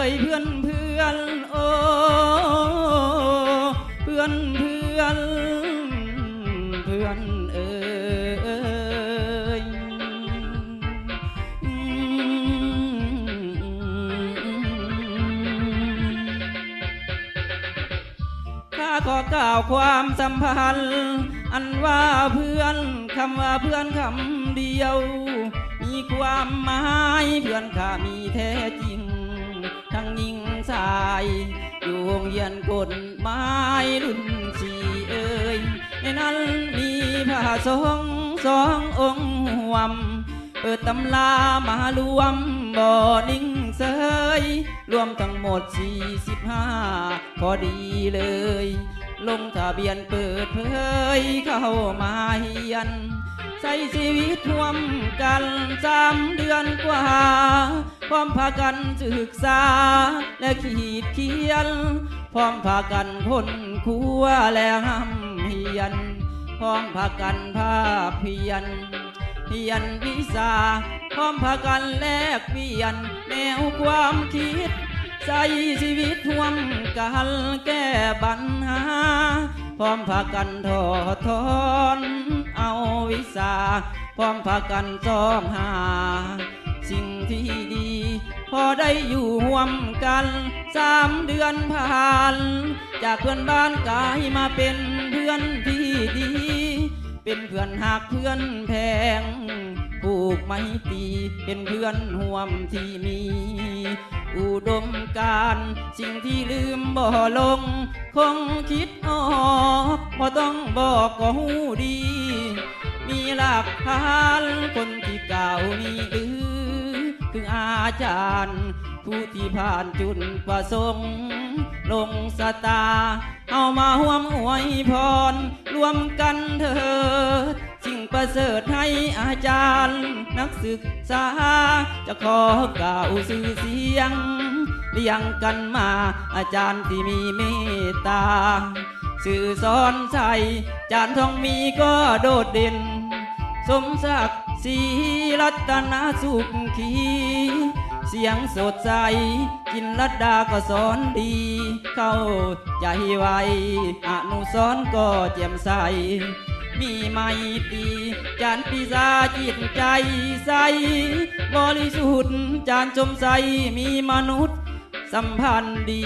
ยเพื่อนเพื่อนโอ้เพื่อนเพื่อนเพื่อนเอ่ยข้าขอกล่าวความสัมพันธ์อันว่าเพื่อนคำว่าเพื่อนคำเดียวมีความหมายเพื่อนข้ามีแท้จริงทั้งหญิงชายอยู่โรงเรียนกฎหมายรุ่นสี่เอ่ยในนั้นมีพระสงฆ์สององค์ห่วมเปิดตำลามารวมบ่อนิ่งเสยรวมทั้งหมด45พอดีเลยลงทะเบียนเปิดเผยเข้ามาเฮียนใช้ชีวิตร่วมกัน3 เดือนกว่าพร้อมพากันศึกษาและขีดเขียนพร้อมพากันค้นครัวและห้ำเฮียนพร้อมพากันภาพเพียนเพียนวิชาพร้อมพากันแลกเปลี่ยนแนวความคิดใช้ชีวิตร่วมกันแก้ปัญหาพร้อมพากันถอดถอนเอาวิชาพร้อมพากันซ้อมหาสิ่งที่ดีพอได้อยู่ร่วมกัน3 เดือนผ่านจากเพื่อนบ้านกลายมาเป็นเพื่อนที่ดีเป็นเพื่อนหักเพื่อนแพงผูกไมตรีเป็นเพื่อนร่วมที่มีอุดมการณ์สิ่งที่ลืมบ่ลงคงคิดออกบ่ต้องบอกก็หูดีมีหลักฐานคนที่กล่าวนี้คืออาจารย์ผู้ที่ผ่านจุดประสงค์ลงสตาเอามาร่วมอวยพรรวมกันเถิดสิ่งประเสริฐให้อาจารย์นักศึกษาจะขอกล่าวสื่อเสียงเรียงกันมาอาจารย์ที่มีเมตตาสื่อสอนใจจารย์ทองมีก็โดดเด่นสมศักดิ์ศรีรัตนสุขีเสียงสดใสจินรัตดาก็สอนดีเข้าใจไวอนุสรณ์ก็แจ่มใสมีไมตรีจานปีศาจจิตใจใสบริสุทธิ์จานชมใสมีมนุษย์สัมพันธ์ดี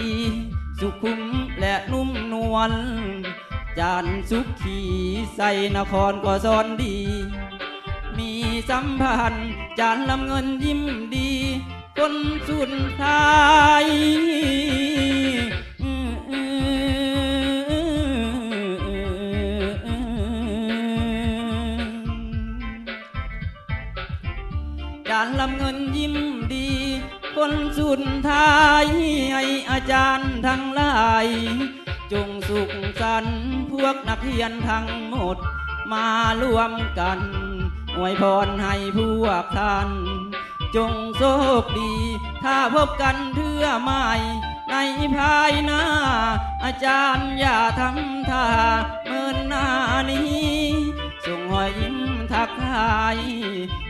สุขุมและนุ่มนวลจานสุขีใสนครก็สอนดีมีสัมพันธ์จานลำเงินยิ้มดีคนสุดท้ายจานลำเงินยิ้มดีคนสุดท้ายให้อาจารย์ทั้งหลายจงสุขสันต์พวกนักเรียนทั้งหมดมารวมกันอวยพรให้พวกท่านจงโชคดีถ้าพบกันเทื่อใหม่ในภายหน้าอาจารย์อย่าทำท่าเมินหน้านี้ส่งรอยยิ้มทักทาย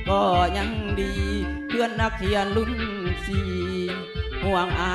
ก็ยังดีเพื่อนนักเรียนรุ่น4ห่วงอา